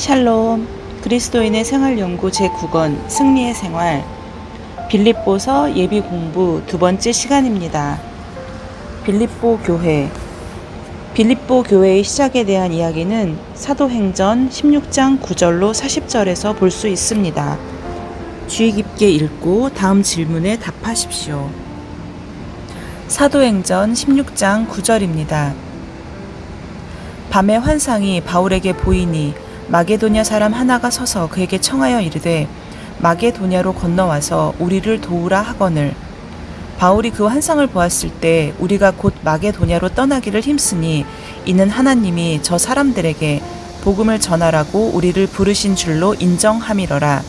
샬롬, 그리스도인의 생활연구 제9권 승리의 생활 빌립보서 예비 공부 두 번째 시간입니다. 빌립보 교회의 시작에 대한 이야기는 사도행전 16장 9절로 40절에서 볼 수 있습니다. 주의 깊게 읽고 다음 질문에 답하십시오. 사도행전 16장 9절입니다. 밤에 환상이 바울에게 보이니 마게도냐 사람 하나가 서서 그에게 청하여 이르되 마게도냐로 건너와서 우리를 도우라 하거늘. 바울이 그 환상을 보았을 때 우리가 곧 마게도냐로 떠나기를 힘쓰니 이는 하나님이 저 사람들에게 복음을 전하라고 우리를 부르신 줄로 인정함이러라.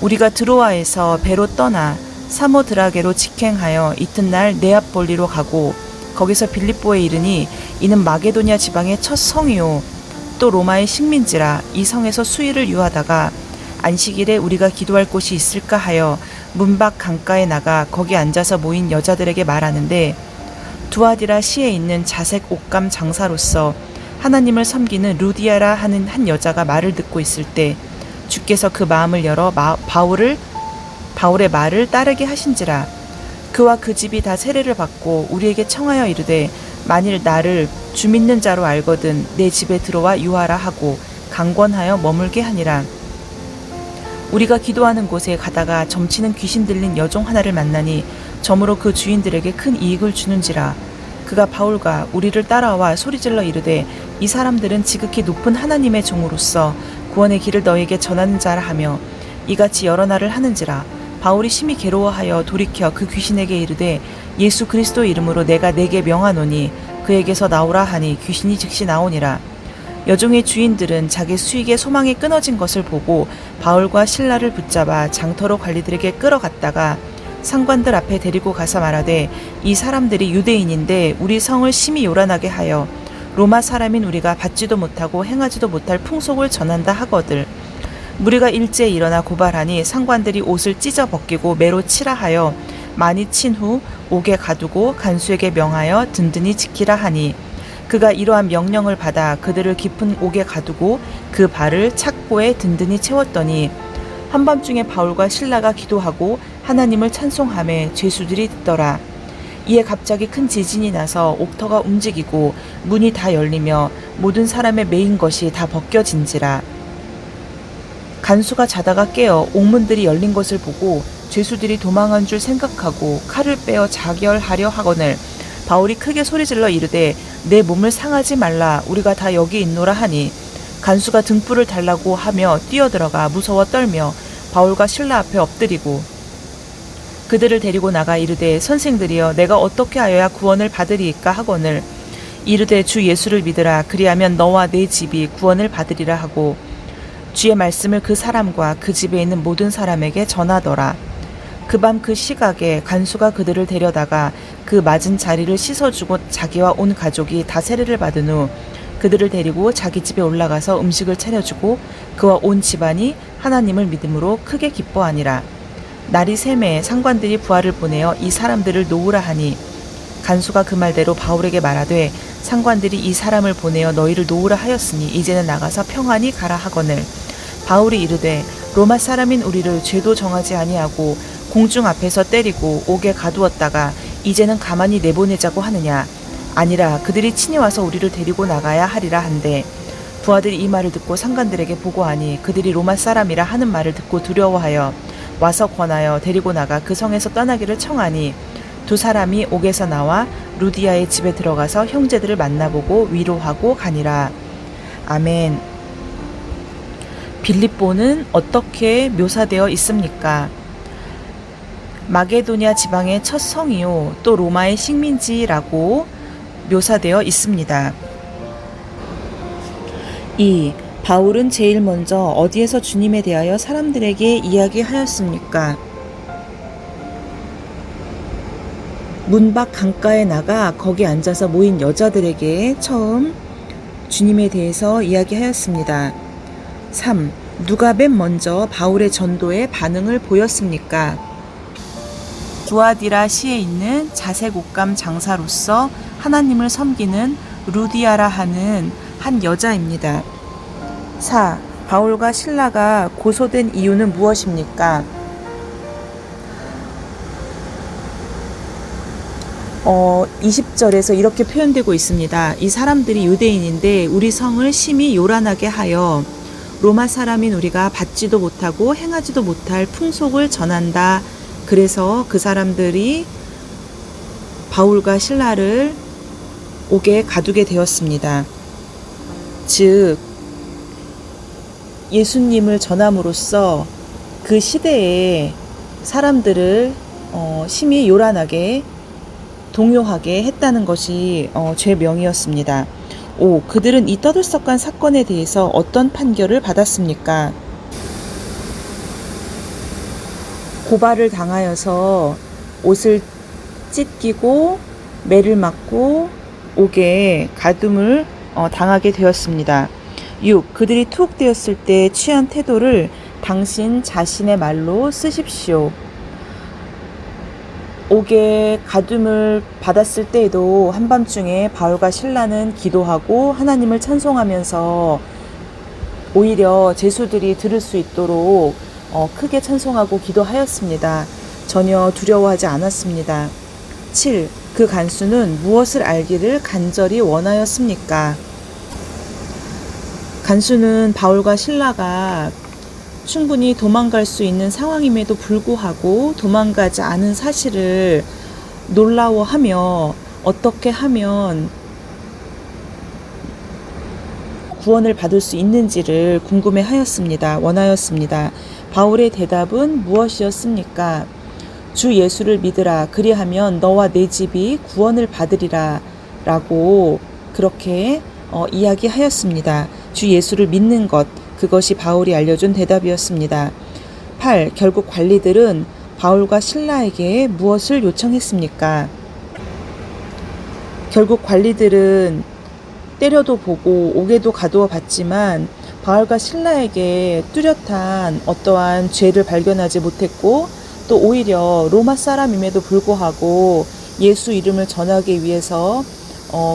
우리가 드로아에서 배로 떠나 사모드라게로 직행하여 이튿날 네아폴리로 가고 거기서 빌립보에 이르니 이는 마게도냐 지방의 첫 성이요 또 로마의 식민지라. 이 성에서 수일을 유하다가 안식일에 우리가 기도할 곳이 있을까 하여 문 밖 강가에 나가 거기 앉아서 모인 여자들에게 말하는데 두아디라 시에 있는 자색 옷감 장사로서 하나님을 섬기는 루디아라 하는 한 여자가 말을 듣고 있을 때 주께서 그 마음을 열어 바울의 말을 따르게 하신지라. 그와 그 집이 다 세례를 받고 우리에게 청하여 이르되 만일 나를 주 믿는 자로 알거든 내 집에 들어와 유하라 하고 강권하여 머물게 하니라. 우리가 기도하는 곳에 가다가 점치는 귀신 들린 여종 하나를 만나니 점으로 그 주인들에게 큰 이익을 주는지라. 그가 바울과 우리를 따라와 소리질러 이르되 이 사람들은 지극히 높은 하나님의 종으로서 구원의 길을 너에게 전하는 자라 하며 이같이 여러 날을 하는지라. 바울이 심히 괴로워하여 돌이켜 그 귀신에게 이르되 예수 그리스도 이름으로 내가 네게 명하노니 그에게서 나오라 하니 귀신이 즉시 나오니라. 여종의 주인들은 자기 수익의 소망이 끊어진 것을 보고 바울과 실라를 붙잡아 장터로 관리들에게 끌어갔다가 상관들 앞에 데리고 가서 말하되 이 사람들이 유대인인데 우리 성을 심히 요란하게 하여 로마 사람인 우리가 받지도 못하고 행하지도 못할 풍속을 전한다 하거들. 무리가 일제에 일어나 고발하니 상관들이 옷을 찢어 벗기고 매로 치라 하여 많이 친 후 옥에 가두고 간수에게 명하여 든든히 지키라 하니 그가 이러한 명령을 받아 그들을 깊은 옥에 가두고 그 발을 착고에 든든히 채웠더니 한밤중에 바울과 실라가 기도하고 하나님을 찬송하며 죄수들이 듣더라. 이에 갑자기 큰 지진이 나서 옥터가 움직이고 문이 다 열리며 모든 사람의 매인 것이 다 벗겨진지라. 간수가 자다가 깨어 옥문들이 열린 것을 보고 죄수들이 도망한 줄 생각하고 칼을 빼어 자결하려 하거늘 바울이 크게 소리질러 이르되 내 몸을 상하지 말라 우리가 다 여기 있노라 하니 간수가 등불을 달라고 하며 뛰어들어가 무서워 떨며 바울과 실라 앞에 엎드리고 그들을 데리고 나가 이르되 선생들이여 내가 어떻게 하여야 구원을 받으리이까 하거늘 이르되 주 예수를 믿으라 그리하면 너와 내 집이 구원을 받으리라 하고 주의 말씀을 그 사람과 그 집에 있는 모든 사람에게 전하더라. 그 밤 그 시각에 간수가 그들을 데려다가 그 맞은 자리를 씻어주고 자기와 온 가족이 다 세례를 받은 후 그들을 데리고 자기 집에 올라가서 음식을 차려주고 그와 온 집안이 하나님을 믿음으로 크게 기뻐하니라. 날이 새매에 상관들이 부하를 보내어 이 사람들을 놓으라 하니 간수가 그 말대로 바울에게 말하되 상관들이 이 사람을 보내어 너희를 놓으라 하였으니 이제는 나가서 평안히 가라 하거늘 바울이 이르되 로마 사람인 우리를 죄도 정하지 아니하고 공중 앞에서 때리고 옥에 가두었다가 이제는 가만히 내보내자고 하느냐. 아니라 그들이 친히 와서 우리를 데리고 나가야 하리라 한데 부하들이 이 말을 듣고 상관들에게 보고하니 그들이 로마 사람이라 하는 말을 듣고 두려워하여 와서 권하여 데리고 나가 그 성에서 떠나기를 청하니 두 사람이 옥에서 나와 루디아의 집에 들어가서 형제들을 만나보고 위로하고 가니라. 아멘. 빌립보는 어떻게 묘사되어 있습니까? 마게도냐 지방의 첫 성이요 또 로마의 식민지라고 묘사되어 있습니다. 2. 바울은 제일 먼저 어디에서 주님에 대하여 사람들에게 이야기하였습니까? 문 밖 강가에 나가 거기 앉아서 모인 여자들에게 처음 주님에 대해서 이야기하였습니다. 3. 누가 맨 먼저 바울의 전도에 반응을 보였습니까? 두아디라 시에 있는 자색 옷감 장사로서 하나님을 섬기는 루디아라 하는 한 여자입니다. 4. 바울과 실라가 고소된 이유는 무엇입니까? 20절에서 이렇게 표현되고 있습니다. 이 사람들이 유대인인데 우리 성을 심히 요란하게 하여 로마 사람인 우리가 받지도 못하고 행하지도 못할 풍속을 전한다. 그래서 그 사람들이 바울과 실라를 옥에 가두게 되었습니다. 즉 예수님을 전함으로써 그 시대의 사람들을 심히 요란하게 동요하게 했다는 것이 죄명이었습니다. 5. 그들은 이 떠들썩한 사건에 대해서 어떤 판결을 받았습니까? 고발을 당하여서 옷을 찢기고 매를 맞고 옥에 가둠을 당하게 되었습니다. 6. 그들이 투옥되었을 때 취한 태도를 당신 자신의 말로 쓰십시오. 옥에 가둠을 받았을 때에도 한밤중에 바울과 실라는 기도하고 하나님을 찬송하면서 오히려 제수들이 들을 수 있도록 크게 찬송하고 기도하였습니다. 전혀 두려워하지 않았습니다. 7. 그 간수는 무엇을 알기를 간절히 원하였습니까? 간수는 바울과 실라가 충분히 도망갈 수 있는 상황임에도 불구하고 도망가지 않은 사실을 놀라워하며 어떻게 하면 구원을 받을 수 있는지를 궁금해하였습니다. 원하였습니다. 바울의 대답은 무엇이었습니까? 주 예수를 믿으라. 그리하면 너와 내 집이 구원을 받으리라. 라고 그렇게 이야기하였습니다. 주 예수를 믿는 것, 그것이 바울이 알려준 대답이었습니다. 8. 결국 관리들은 바울과 실라에게 무엇을 요청했습니까? 결국 관리들은 때려도 보고 옥에도 가두어 봤지만 바울과 실라에게 뚜렷한 어떠한 죄를 발견하지 못했고 또 오히려 로마 사람임에도 불구하고 예수 이름을 전하기 위해서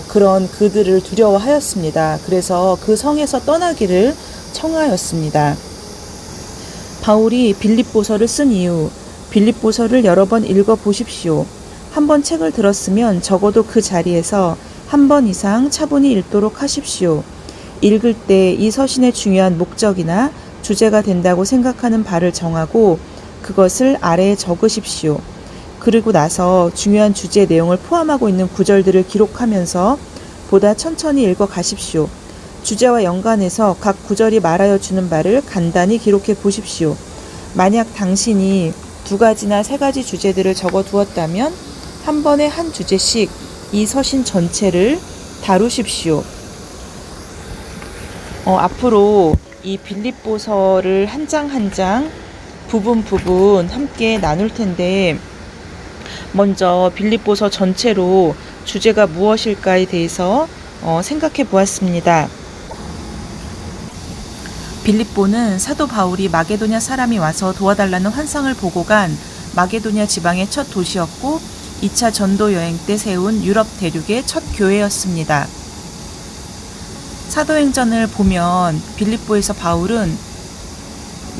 그런 그들을 두려워하였습니다. 그래서 그 성에서 떠나기를 청하였습니다. 바울이 빌립보서를 쓴 이유, 빌립보서를 여러 번 읽어보십시오. 한 번 책을 들었으면 적어도 그 자리에서 한 번 이상 차분히 읽도록 하십시오. 읽을 때 이 서신의 중요한 목적이나 주제가 된다고 생각하는 바를 정하고 그것을 아래에 적으십시오. 그리고 나서 중요한 주제의 내용을 포함하고 있는 구절들을 기록하면서 보다 천천히 읽어 가십시오. 주제와 연관해서 각 구절이 말하여 주는 바를 간단히 기록해 보십시오. 만약 당신이 2가지나 3가지 주제들을 적어 두었다면 한 번에 한 주제씩 이 서신 전체를 다루십시오. 앞으로 이 빌립보서를 한 장 한 장 부분 함께 나눌 텐데 먼저 빌립보서 전체로 주제가 무엇일까에 대해서 생각해 보았습니다. 빌립보는 사도 바울이 마게도냐 사람이 와서 도와달라는 환상을 보고 간 마게도냐 지방의 첫 도시였고 2차 전도 여행 때 세운 유럽 대륙의 첫 교회였습니다. 사도행전을 보면 빌립보에서 바울은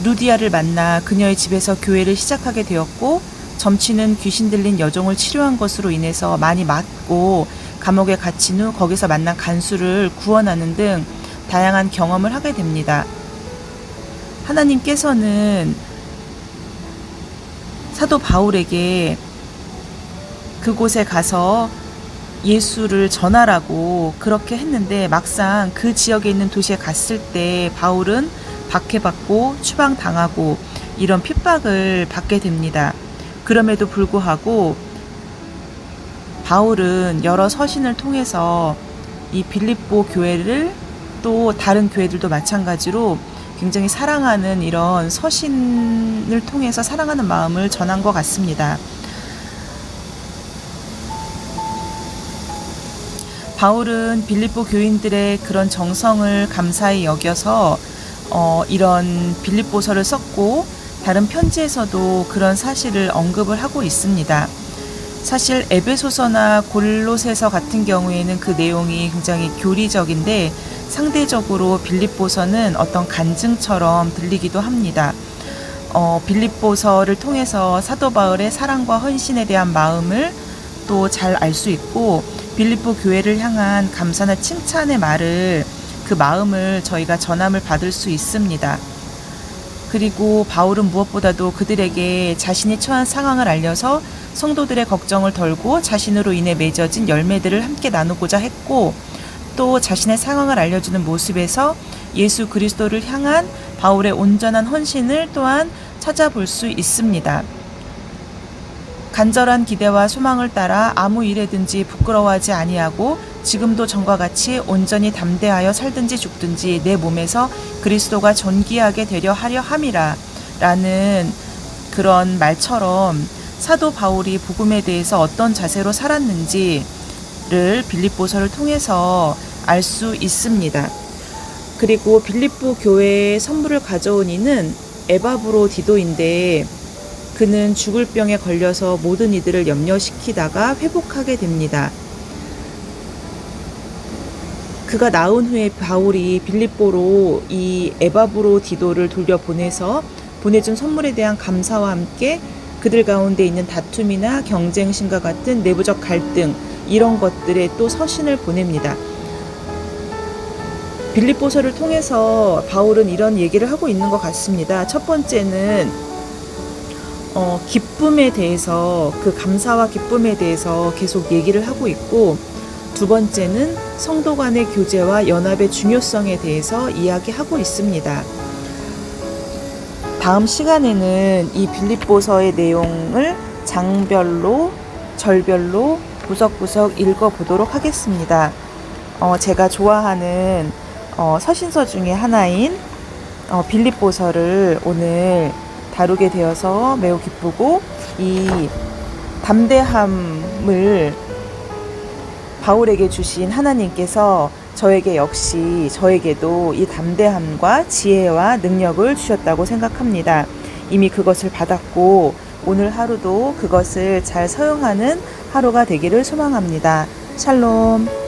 루디아를 만나 그녀의 집에서 교회를 시작하게 되었고 점치는 귀신 들린 여종을 치료한 것으로 인해서 많이 맞고 감옥에 갇힌 후 거기서 만난 간수를 구원하는 등 다양한 경험을 하게 됩니다. 하나님께서는 사도 바울에게 그곳에 가서 예수를 전하라고 그렇게 했는데 막상 그 지역에 있는 도시에 갔을 때 바울은 박해받고 추방당하고 이런 핍박을 받게 됩니다. 그럼에도 불구하고 바울은 여러 서신을 통해서 이 빌립보 교회를 또 다른 교회들도 마찬가지로 굉장히 사랑하는 이런 서신을 통해서 사랑하는 마음을 전한 것 같습니다. 바울은 빌립보 교인들의 그런 정성을 감사히 여겨서 이런 빌립보서를 썼고 다른 편지에서도 그런 사실을 언급을 하고 있습니다. 사실 에베소서나 골로새서 같은 경우에는 그 내용이 굉장히 교리적인데 상대적으로 빌립보서는 어떤 간증처럼 들리기도 합니다. 빌립보서를 통해서 사도 바울의 사랑과 헌신에 대한 마음을 또 잘 알 수 있고, 빌립보 교회를 향한 감사나 칭찬의 말을, 그 마음을 저희가 전함을 받을 수 있습니다. 그리고 바울은 무엇보다도 그들에게 자신이 처한 상황을 알려서 성도들의 걱정을 덜고 자신으로 인해 맺어진 열매들을 함께 나누고자 했고, 또 자신의 상황을 알려주는 모습에서 예수 그리스도를 향한 바울의 온전한 헌신을 또한 찾아볼 수 있습니다. 간절한 기대와 소망을 따라 아무 일에든지 부끄러워하지 아니하고 지금도 전과 같이 온전히 담대하여 살든지 죽든지 내 몸에서 그리스도가 존귀하게 되려 하려 함이라 라는 그런 말처럼 사도 바울이 복음에 대해서 어떤 자세로 살았는지를 빌립보서를 통해서 알 수 있습니다. 그리고 빌립보 교회에 선물을 가져온 이는 에바브로디도인데, 그는 죽을 병에 걸려서 모든 이들을 염려시키다가 회복하게 됩니다. 그가 나온 후에 바울이 빌립보로 이 에바브로디도를 돌려보내서 보내준 선물에 대한 감사와 함께 그들 가운데 있는 다툼이나 경쟁심과 같은 내부적 갈등, 이런 것들에 또 서신을 보냅니다. 빌립보서를 통해서 바울은 이런 얘기를 하고 있는 것 같습니다. 첫 번째는 기쁨에 대해서, 그 감사와 기쁨에 대해서 계속 얘기를 하고 있고, 두 번째는 성도 간의 교제와 연합의 중요성에 대해서 이야기하고 있습니다. 다음 시간에는 이 빌립보서의 내용을 장별로, 절별로 구석구석 읽어보도록 하겠습니다. 제가 좋아하는 서신서 중에 하나인 빌립보서를 오늘 다루게 되어서 매우 기쁘고, 이 담대함을 바울에게 주신 하나님께서 저에게도 이 담대함과 지혜와 능력을 주셨다고 생각합니다. 이미 그것을 받았고 오늘 하루도 그것을 잘 사용하는 하루가 되기를 소망합니다. 샬롬.